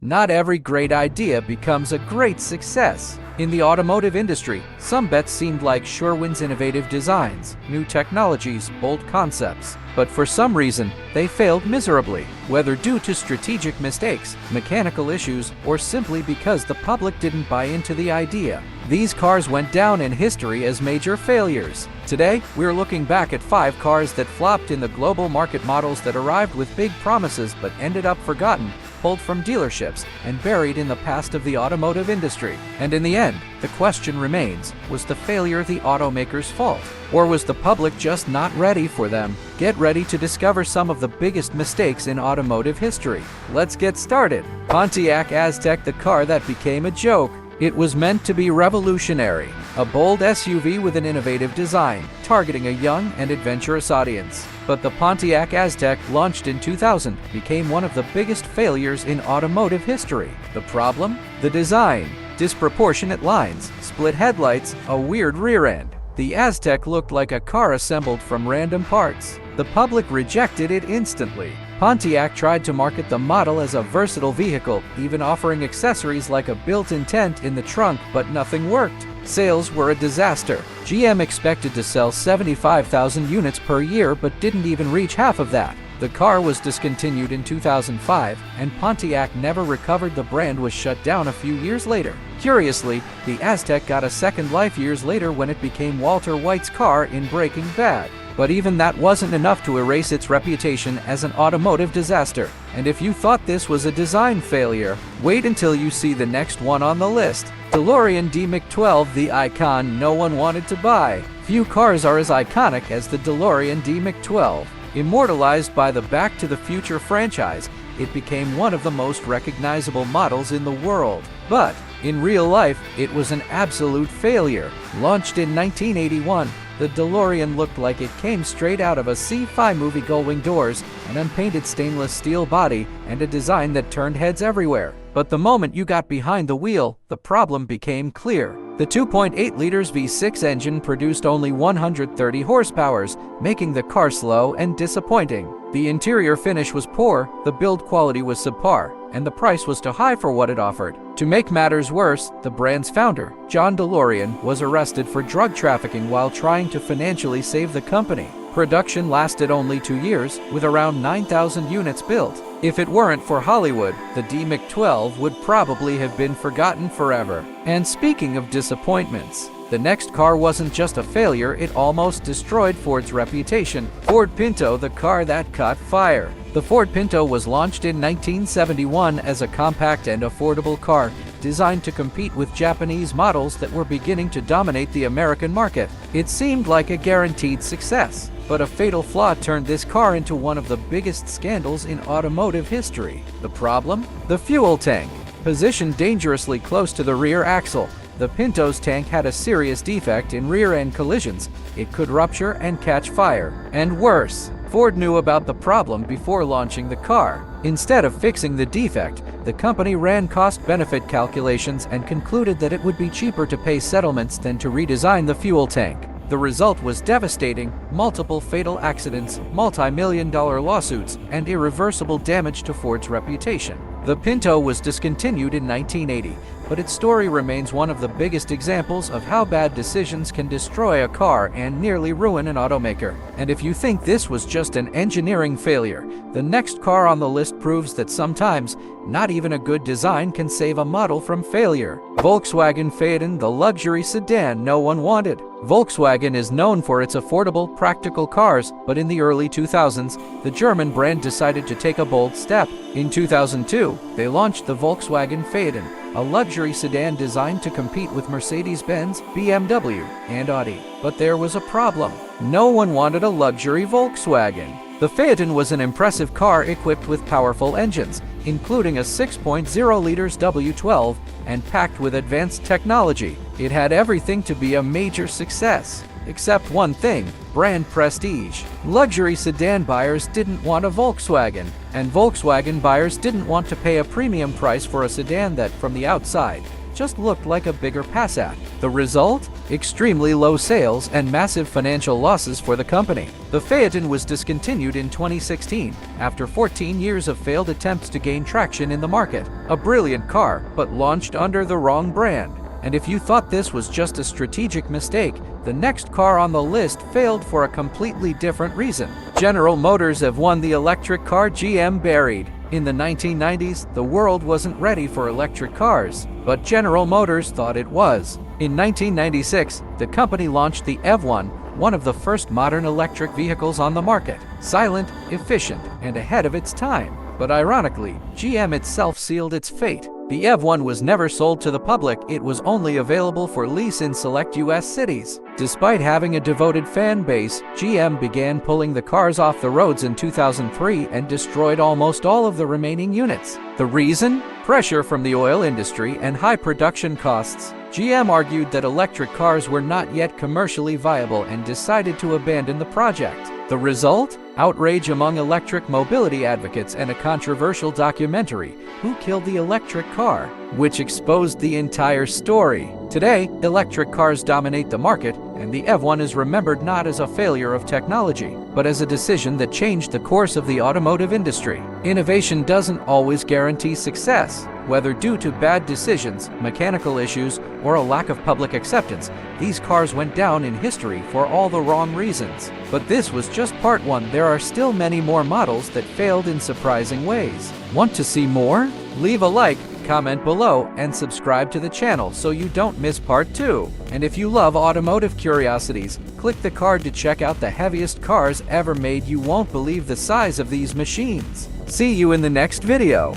Not every great idea becomes a great success. In the automotive industry, some bets seemed like sure wins: innovative designs, new technologies, bold concepts. But for some reason, they failed miserably, whether due to strategic mistakes, mechanical issues, or simply because the public didn't buy into the idea. These cars went down in history as major failures. Today, we're looking back at 5 cars that flopped in the global market, models that arrived with big promises but ended up forgotten, pulled from dealerships, and buried in the past of the automotive industry. And in the end, the question remains, was the failure the automaker's fault? Or was the public just not ready for them? Get ready to discover some of the biggest mistakes in automotive history. Let's get started. Pontiac Aztek, the car that became a joke. It was meant to be revolutionary, a bold SUV with an innovative design, targeting a young and adventurous audience. But the Pontiac Aztek, launched in 2000, became one of the biggest failures in automotive history. The problem? The design. Disproportionate lines, split headlights, a weird rear end. The Aztek looked like a car assembled from random parts. The public rejected it instantly. Pontiac tried to market the model as a versatile vehicle, even offering accessories like a built-in tent in the trunk, but nothing worked. Sales were a disaster. GM expected to sell 75,000 units per year, but didn't even reach half of that. The car was discontinued in 2005, and Pontiac never recovered. The brand was shut down a few years later. Curiously, the Aztek got a second life years later when it became Walter White's car in Breaking Bad. But even that wasn't enough to erase its reputation as an automotive disaster. And if you thought this was a design failure, wait until you see the next one on the list. DeLorean D-Mc-12, the icon no one wanted to buy. Few cars are as iconic as the DeLorean D-Mc-12. Immortalized by the Back to the Future franchise, it became one of the most recognizable models in the world. But in real life, it was an absolute failure. Launched in 1981, the DeLorean looked like it came straight out of a sci-fi movie. Gullwing doors, an unpainted stainless steel body, and a design that turned heads everywhere. But the moment you got behind the wheel, the problem became clear. The 2.8 liters V6 engine produced only 130 horsepower, making the car slow and disappointing. The interior finish was poor, the build quality was subpar, and the price was too high for what it offered. To make matters worse, the brand's founder, John DeLorean, was arrested for drug trafficking while trying to financially save the company. Production lasted only 2 years, with around 9,000 units built. If it weren't for Hollywood, the D-Mc-12 would probably have been forgotten forever. And speaking of disappointments, the next car wasn't just a failure, it almost destroyed Ford's reputation. Ford Pinto, the car that caught fire. The Ford Pinto was launched in 1971 as a compact and affordable car, designed to compete with Japanese models that were beginning to dominate the American market. It seemed like a guaranteed success, but a fatal flaw turned this car into one of the biggest scandals in automotive history. The problem? The fuel tank. Positioned dangerously close to the rear axle, the Pinto's tank had a serious defect. In rear-end collisions, it could rupture and catch fire. And worse, Ford knew about the problem before launching the car. Instead of fixing the defect, the company ran cost-benefit calculations and concluded that it would be cheaper to pay settlements than to redesign the fuel tank. The result was devastating: multiple fatal accidents, multi-million-dollar lawsuits, and irreversible damage to Ford's reputation. The Pinto was discontinued in 1980, but its story remains one of the biggest examples of how bad decisions can destroy a car and nearly ruin an automaker. And if you think this was just an engineering failure, the next car on the list proves that sometimes not even a good design can save a model from failure. Volkswagen Phaeton, the luxury sedan no one wanted. Volkswagen is known for its affordable, practical cars, but in the early 2000s, the German brand decided to take a bold step. In 2002, they launched the Volkswagen Phaeton, a luxury sedan designed to compete with Mercedes-Benz, BMW, and Audi. But there was a problem. No one wanted a luxury Volkswagen. The Phaeton was an impressive car equipped with powerful engines, including a 6.0 liters W12, and packed with advanced technology. It had everything to be a major success. Except one thing: brand prestige. Luxury sedan buyers didn't want a Volkswagen, and Volkswagen buyers didn't want to pay a premium price for a sedan that, from the outside, just looked like a bigger Passat. The result? extremely low sales, and massive financial losses for the company. The Phaeton was discontinued in 2016 after 14 years of failed attempts to gain traction in the market. A brilliant car, but launched under the wrong brand. And if you thought this was just a strategic mistake, the next car on the list failed for a completely different reason. General Motors have won the electric car GM buried. In the 1990s, the world wasn't ready for electric cars, but General Motors thought it was. In 1996, the company launched the EV1, one of the first modern electric vehicles on the market. Silent, efficient, and ahead of its time. But ironically, GM itself sealed its fate. The EV1 was never sold to the public, it was only available for lease in select US cities. Despite having a devoted fan base, GM began pulling the cars off the roads in 2003 and destroyed almost all of the remaining units. The reason? Pressure from the oil industry and high production costs. GM argued that electric cars were not yet commercially viable and decided to abandon the project. The result? Outrage among electric mobility advocates and a controversial documentary, Who Killed the Electric Car?, which exposed the entire story. Today, electric cars dominate the market, and the EV1 is remembered not as a failure of technology, but as a decision that changed the course of the automotive industry. Innovation doesn't always guarantee success. Whether due to bad decisions, mechanical issues, or a lack of public acceptance, these cars went down in history for all the wrong reasons. But this was just part one. There are still many more models that failed in surprising ways. Want to see more? Leave a like, comment below, and subscribe to the channel so you don't miss part 2. And if you love automotive curiosities, click the card to check out the heaviest cars ever made. You won't believe the size of these machines. See you in the next video.